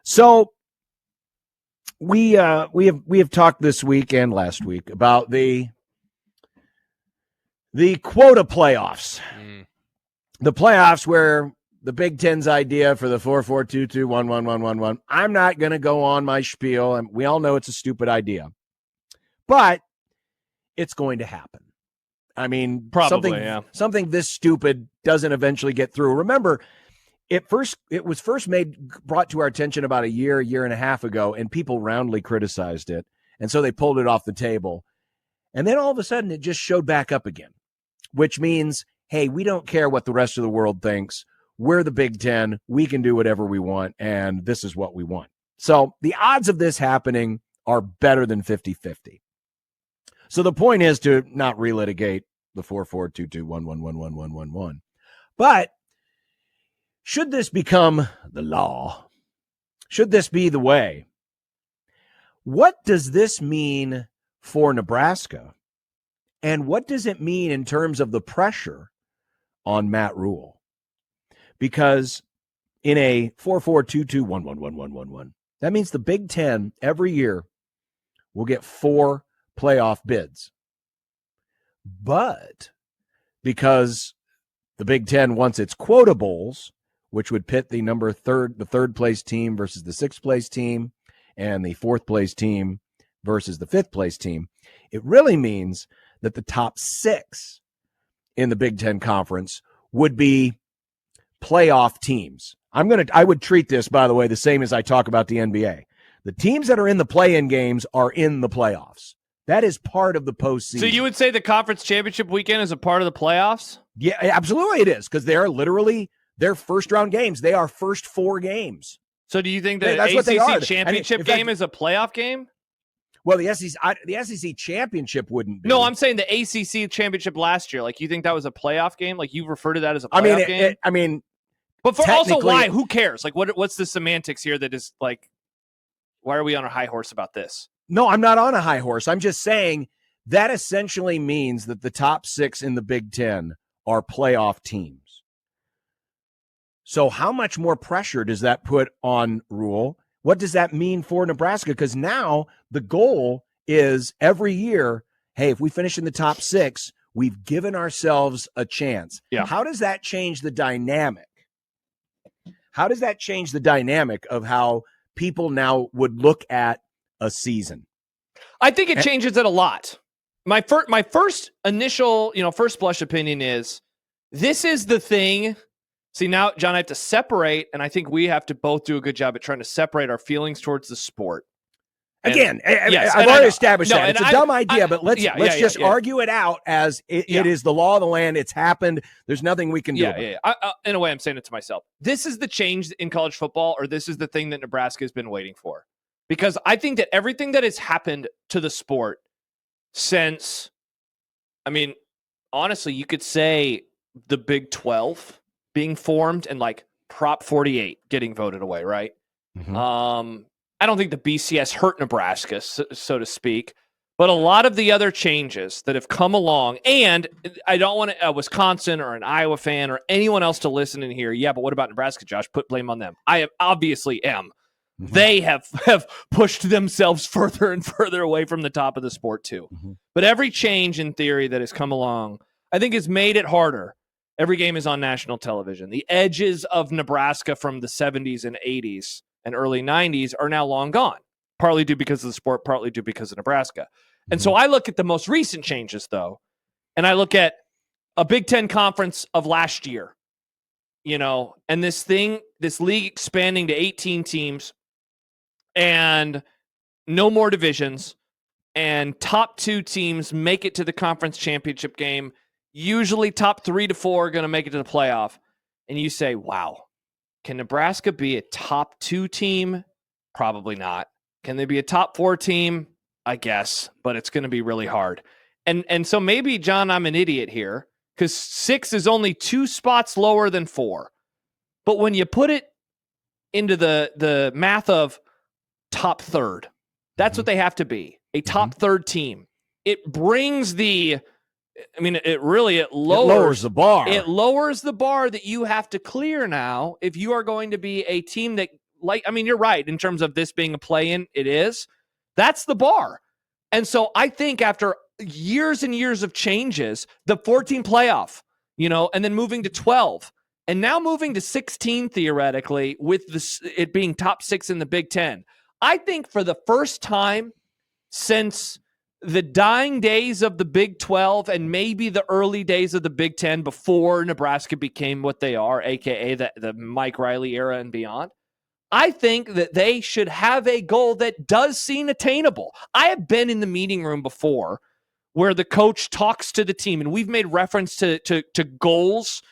So we have talked this week and last week about the quota playoffs. The playoffs where the Big Ten's idea for the 4-4-2-2-1-1-1-1-1. I'm not going to go on my spiel, and we all know it's a stupid idea, but it's going to happen. I mean, probably something this stupid doesn't eventually get through. Remember, it was first brought to our attention about a year and a half ago, and people roundly criticized it, and so they pulled it off the table. And then all of a sudden, it just showed back up again, which means, hey, we don't care what the rest of the world thinks. We're the Big Ten. We can do whatever we want, and this is what we want. So the odds of this happening are better than 50-50. So the point is to not relitigate the 4-4-2-2-1-1-1-1-1-1-1. But should this become the law? Should this be the way? What does this mean for Nebraska? And what does it mean in terms of the pressure on Matt Rule? Because in a 4-4-2-2-1-1-1-1-1-1, that means the Big Ten every year will get 4 playoff bids. But because the Big Ten wants its quota bowls, which would pit the third place team versus the 6th place team and the 4th place team versus the 5th place team, it really means that the top 6 in the Big Ten Conference would be playoff teams. I would treat this, by the way, the same as I talk about the NBA. The teams that are in the play-in games are in the playoffs. That is part of the postseason. So you would say the conference championship weekend is a part of the playoffs? Yeah, absolutely it is, because they are literally their first-round games. They are first 4 games. So do you think the ACC championship game is a playoff game? Well, the SEC championship wouldn't be. No, I'm saying the ACC championship last year. Like, you think that was a playoff game? Like, you refer to that as a playoff game? But for also why? Who cares? Like, what's the semantics here that is like, why are we on a high horse about this? No, I'm not on a high horse. I'm just saying that essentially means that the top 6 in the Big Ten are playoff teams. So how much more pressure does that put on Rule? What does that mean for Nebraska? Because now the goal is every year, hey, if we finish in the top 6, we've given ourselves a chance. Yeah. How does that change the dynamic? How does that change the dynamic of how people now would look at a season? I think it changes it a lot. My first initial, first blush opinion is this is the thing. See, now, John, I have to separate, and I think we have to both do a good job at trying to separate our feelings towards the sport. Again, I've already established that. It's a dumb idea, but let's just argue it out as it is the law of the land. It's happened. There's nothing we can do about it. In a way, I'm saying it to myself. This is the change in college football, or this is the thing that Nebraska has been waiting for. Because I think that everything that has happened to the sport since, honestly, you could say the Big 12 being formed and like Prop 48 getting voted away, right? Mm-hmm. I don't think the BCS hurt Nebraska, so to speak, but a lot of the other changes that have come along, and I don't want a Wisconsin or an Iowa fan or anyone else to listen in here. Yeah, but what about Nebraska, Josh? Put blame on them. I obviously am. Mm-hmm. They have pushed themselves further and further away from the top of the sport too. Mm-hmm. But every change in theory that has come along, I think has made it harder. Every game is on national television. The edges of Nebraska from the 70s and 80s and early 90s are now long gone, partly due because of the sport, partly due because of Nebraska. Mm-hmm. And so I look at the most recent changes, though, and I look at a Big Ten conference of last year, and this league expanding to 18 teams and no more divisions, and top 2 teams make it to the conference championship game. Usually top 3 to 4 are going to make it to the playoff. And you say, wow, can Nebraska be a top 2 team? Probably not. Can they be a top 4 team? I guess, but it's going to be really hard. And so maybe, John, I'm an idiot here because 6 is only 2 spots lower than 4. But when you put it into the math of top 3rd, that's what they have to be, a top 3rd team. It brings it lowers the bar. It lowers the bar that you have to clear now if you are going to be a team that like, I mean, you're right in terms of this being a play-in. It is. That's the bar. And so I think after years and years of changes, the 14 playoff, and then moving to 12, and now moving to 16 theoretically with it being top 6 in the Big Ten. I think for the first time since the dying days of the Big 12 and maybe the early days of the Big Ten before Nebraska became what they are, aka the Mike Riley era and beyond, I think that they should have a goal that does seem attainable. I have been in the meeting room before where the coach talks to the team, and we've made reference to goals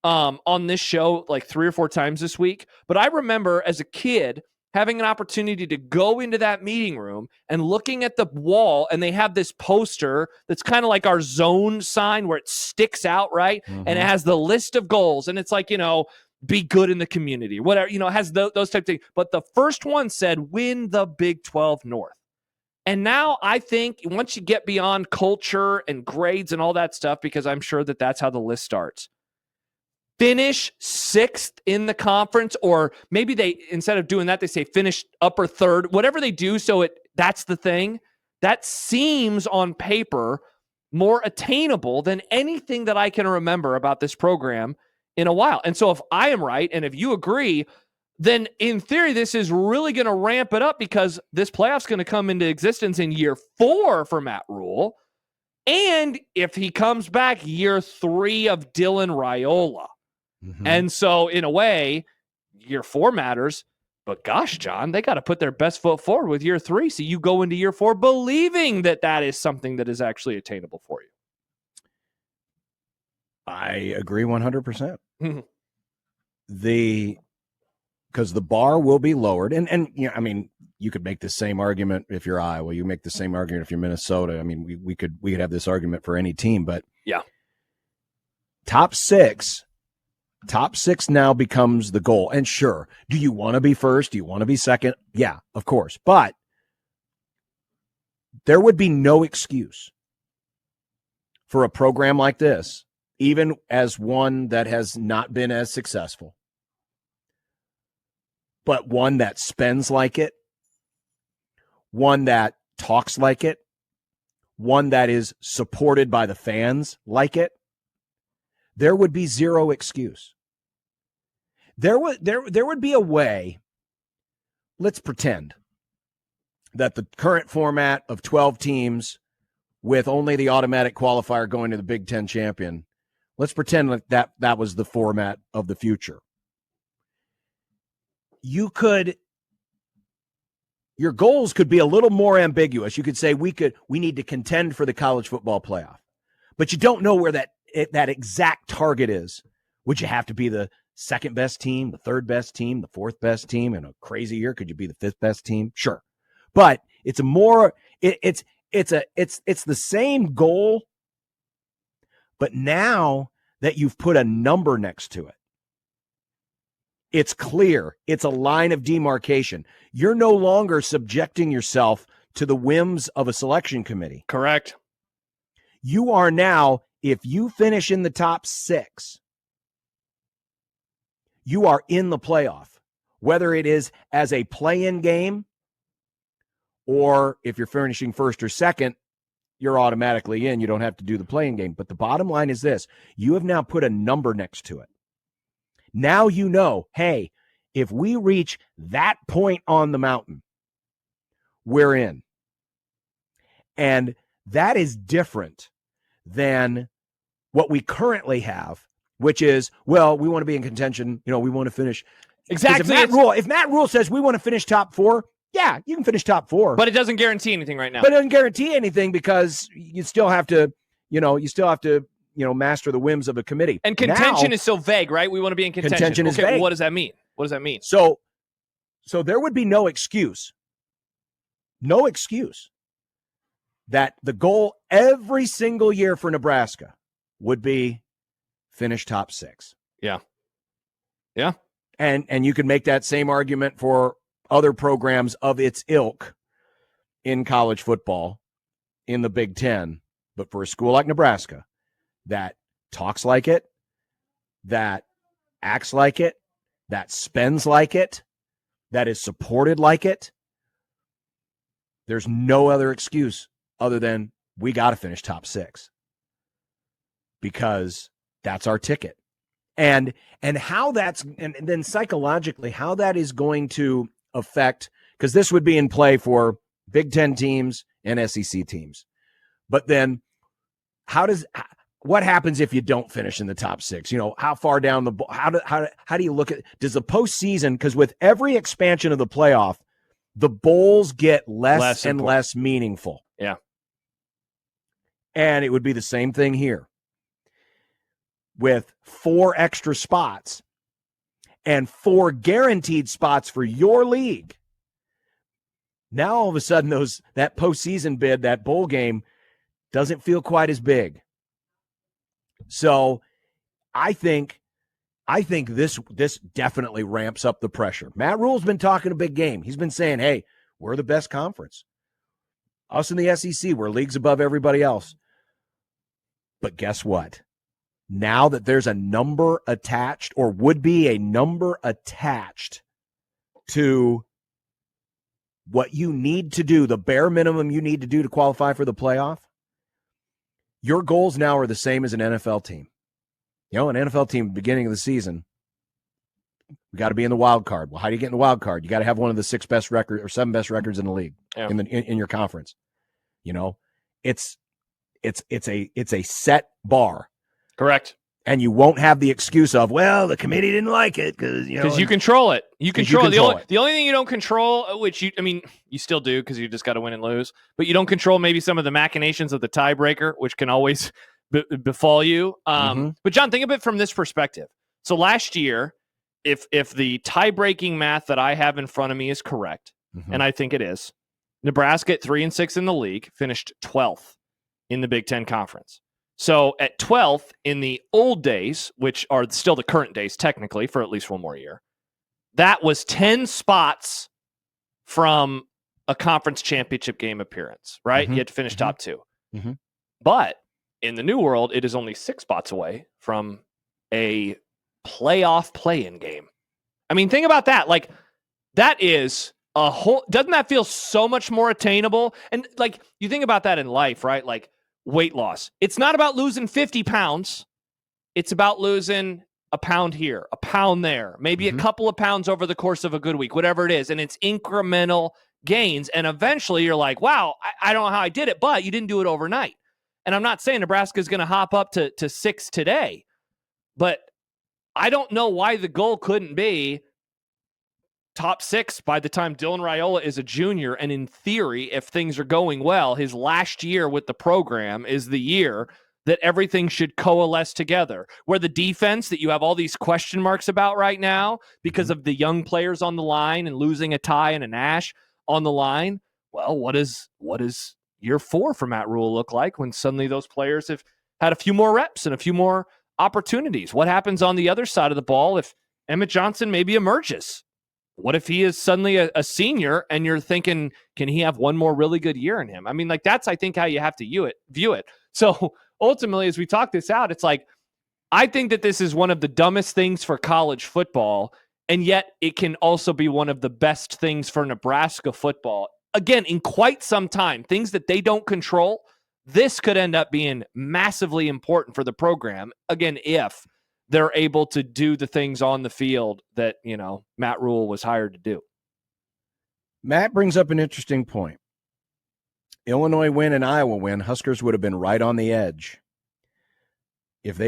on this show like 3 or 4 times this week. But I remember as a kid having an opportunity to go into that meeting room and looking at the wall, and they have this poster that's kind of like our zone sign where it sticks out, right? Mm-hmm. And it has the list of goals, and it's like, be good in the community, whatever, it has those type of things. But the first one said, win the Big 12 North. And now I think once you get beyond culture and grades and all that stuff, because I'm sure that that's how the list starts, finish 6th in the conference, or maybe they, instead of doing that, they say finish upper 3rd, whatever they do. So that's the thing that seems on paper more attainable than anything that I can remember about this program in a while. And so if I am right, and if you agree, then in theory, this is really going to ramp it up, because this playoff's going to come into existence in year 4 for Matt Rule. And if he comes back, year 3 of Dylan Raiola. Mm-hmm. And so in a way, year 4 matters, but gosh, John, they got to put their best foot forward with year 3. So you go into year 4 believing that that is something that is actually attainable for you. I agree 100%. Because the bar will be lowered, and I mean, you could make the same argument if you're Iowa. You make the same argument if you're Minnesota. I mean, we could have this argument for any team, but yeah, top six now becomes the goal. And sure, do you want to be first? Do you want to be second? Yeah, of course, but there would be no excuse for a program like this, even as one that has not been as successful, but one that spends like it, one that talks like it, one that is supported by the fans like it. There would be zero excuse. There would be a way. Let's pretend that the current format of 12 teams with only the automatic qualifier going to the Big Ten champion, let's pretend like that was the format of the future. Your goals could be a little more ambiguous. You could say we need to contend for the college football playoff, but you don't know where that exact target is. Would you have to be the second best team, the third best team, the fourth best team? In a crazy year, could you be the fifth best team? Sure. But it's the same goal, but now that you've put a number next to it, it's clear. It's a line of demarcation. You're no longer subjecting yourself to the whims of a selection committee. Correct. You are now, if you finish in the top 6, you are in the playoff, whether it is as a play-in game or if you're finishing first or second, you're automatically in. You don't have to do the play-in game. But the bottom line is this: you have now put a number next to it. Now you know, hey, if we reach that point on the mountain, we're in. And that is different than what we currently have, which is, well, we want to be in contention. We want to finish. Exactly. If Matt Rule says we want to finish top 4, yeah, you can finish top 4. But it doesn't guarantee anything right now. But it doesn't guarantee anything, because you still have to, master the whims of a committee. And contention is so vague, right? We want to be in contention. Contention is vague. What does that mean? What does that mean? So there would be no excuse that the goal every single year for Nebraska would be finish top 6. Yeah. Yeah. And you could make that same argument for other programs of its ilk in college football in the Big Ten. But for a school like Nebraska that talks like it, that acts like it, that spends like it, that is supported like it, there's no other excuse other than we got to finish top 6 because that's our ticket. And how that's, and then psychologically, how that is going to affect, because this would be in play for Big Ten teams and SEC teams. But then what happens if you don't finish in the top 6? How far down the, how do you look at, does the postseason, because with every expansion of the playoff, the bowls get less and less meaningful. Yeah. And it would be the same thing here. With 4 extra spots and 4 guaranteed spots for your league. Now all of a sudden that postseason bid, that bowl game, doesn't feel quite as big. So I think this definitely ramps up the pressure. Matt Rule's been talking a big game. He's been saying, hey, we're the best conference. Us in the SEC, we're leagues above everybody else. But guess what? Now that there's a number attached, or would be a number attached to what you need to do, the bare minimum you need to do to qualify for the playoff, your goals now are the same as an NFL team. An NFL team at the beginning of the season, we got to be in the wild card. Well, how do you get in the wild card? You got to have one of the 6 best records or 7 best records in the league, in your conference. It's a set bar. Correct. And you won't have the excuse of, well, the committee didn't like it because you control it. You control it. The only thing you don't control, which you still do because you just got to win and lose, but you don't control maybe some of the machinations of the tiebreaker, which can always befall you. But John, think of it from this perspective. So last year, if the tie-breaking math that I have in front of me is correct, and I think it is, Nebraska at 3-6 in the league finished 12th in the Big Ten Conference. So at 12th in the old days, which are still the current days technically for at least one more year, that was 10 spots from a conference championship game appearance, right? You had to finish top 2. But in the new world, it is only 6 spots away from a playoff play-in game. I mean, think about that. Like, that is a whole, doesn't that feel so much more attainable? And like, you think about that in life, right? Like, weight loss. It's not about losing 50 pounds. It's about losing a pound here, a pound there, maybe a couple of pounds over the course of a good week, whatever it is. And it's incremental gains. And eventually you're like, wow, I don't know how I did it, but you didn't do it overnight. And I'm not saying Nebraska is going to hop up to 6 today, but I don't know why the goal couldn't be top 6 by the time Dylan Raiola is a junior. And in theory, if things are going well, his last year with the program is the year that everything should coalesce together. Where the defense that you have all these question marks about right now because of the young players on the line and losing a Ty and a Nash on the line. Well, what is year 4 for Matt Rule look like when suddenly those players have had a few more reps and a few more opportunities? What happens on the other side of the ball if Emmett Johnson maybe emerges? What if he is suddenly a senior and you're thinking, can he have one more really good year in him? I mean, like, that's, I think, how you have to view it. So ultimately, as we talk this out, it's like, I think that this is one of the dumbest things for college football, and yet it can also be one of the best things for Nebraska football. Again, in quite some time, things that they don't control, this could end up being massively important for the program. Again, if they're able to do the things on the field that, Matt Rule was hired to do. Matt brings up an interesting point. Illinois win and Iowa win, Huskers would have been right on the edge. If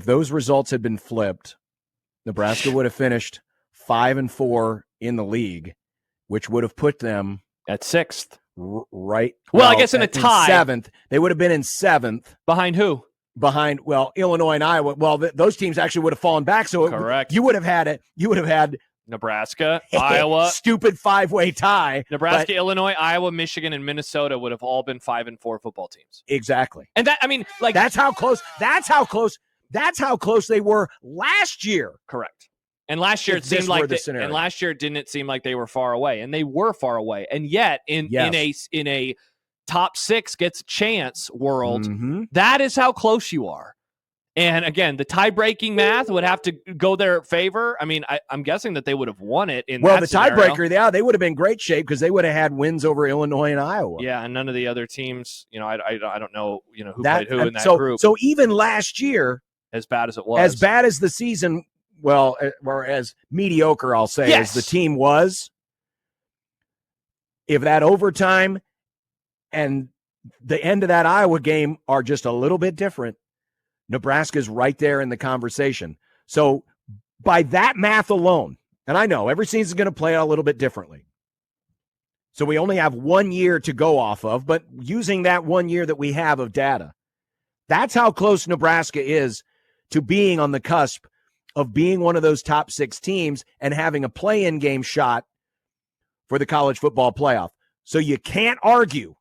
those results had been flipped, Nebraska would have finished 5-4 in the league, which would have put them at 6th. Right. Well, I guess in a tie. 7th. They would have been in 7th. Behind who? Behind, Illinois and Iowa. Well, those teams actually would have fallen back. So correct. You would have had Nebraska, Iowa, stupid 5-way tie. Nebraska, Illinois, Iowa, Michigan, and Minnesota would have all been 5-4 football teams. Exactly. And that, I mean, like, that's how close they were last year. Correct. And last year it seemed like last year it didn't seem like they were far away, and they were far away. And yet in a top 6 gets a chance world, that is how close you are. And again, the tie-breaking math would have to go their favor. I mean, I'm guessing that they would have won it in that scenario. Tiebreaker, yeah, they would have been great shape because they would have had wins over Illinois and Iowa. Yeah, and none of the other teams, I don't know, who played who in that group. So even last year, as bad as it was, as bad as the season, or as mediocre, I'll say, as the team was, if that overtime and the end of that Iowa game are just a little bit different, Nebraska's right there in the conversation. So by that math alone, and I know every season is going to play out a little bit differently. So we only have 1 year to go off of, but using that 1 year that we have of data, that's how close Nebraska is to being on the cusp of being one of those top 6 teams and having a play-in game shot for the college football playoff. So you can't argue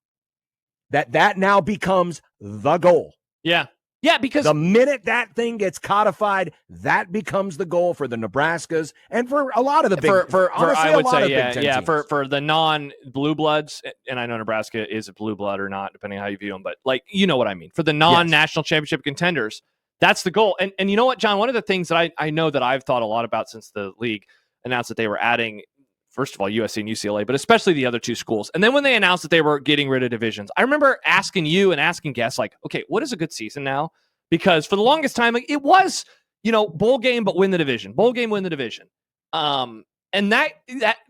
that now becomes the goal. Yeah. Yeah, because the minute that thing gets codified, that becomes the goal for the Nebraskas and for a lot of the big I would say, for the non-blue bloods, and I know Nebraska is a blue blood or not, depending on how you view them, but you know what I mean. For the non-national championship contenders, that's the goal. And you know what, John? One of the things that I know that I've thought a lot about since the league announced that they were adding, first of all, USC and UCLA, but especially the other 2 schools. And then when they announced that they were getting rid of divisions, I remember asking you and asking guests, okay, what is a good season now? Because for the longest time, it was, bowl game, but win the division. Bowl game, win the division. And that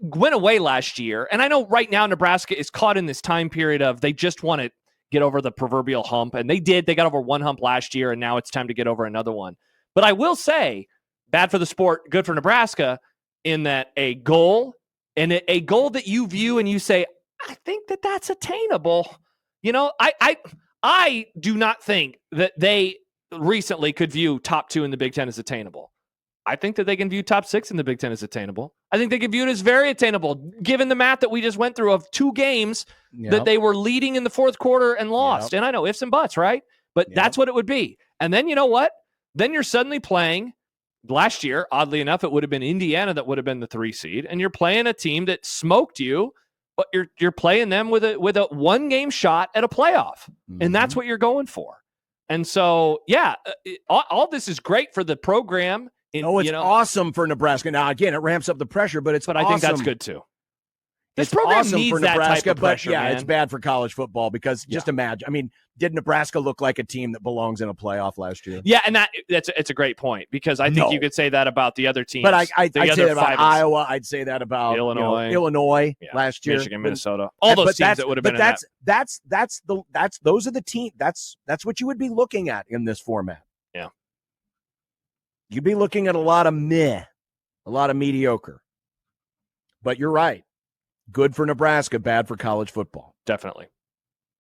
went away last year. And I know right now Nebraska is caught in this time period of they just want to get over the proverbial hump. And they did. They got over one hump last year, and now it's time to get over another one. But I will say, bad for the sport, good for Nebraska, in that a goal, and a goal that you view and you say, I think that that's attainable. I do not think that they recently could view top 2 in the Big Ten as attainable. I think that they can view top 6 in the Big Ten as attainable. I think they can view it as very attainable, given the math that we just went through of 2 games that they were leading in the fourth quarter and lost. And I know ifs and buts, right? But that's what it would be. And then you know what? Then you're suddenly playing. Last year, oddly enough, it would have been Indiana that would have been the 3 seed, and you're playing a team that smoked you, but you're playing them with a 1-game shot at a playoff, and that's what you're going for. And so, all this is great for the program. It's awesome for Nebraska. Now, again, it ramps up the pressure, but awesome. I think that's good too. This it's program awesome needs for that Nebraska, type of pressure, but man. It's bad for college football because just imagine. I mean, did Nebraska look like a team that belongs in a playoff last year? Yeah, and it's a great point because I think you could say that about the other teams. But I'd say that about Iowa. I'd say that about Illinois last year, Michigan, Minnesota, all those teams that would have been. But those are the teams. That's what you would be looking at in this format. Yeah, you'd be looking at a lot of meh, a lot of mediocre. But you're right. Good for Nebraska, bad for college football. Definitely.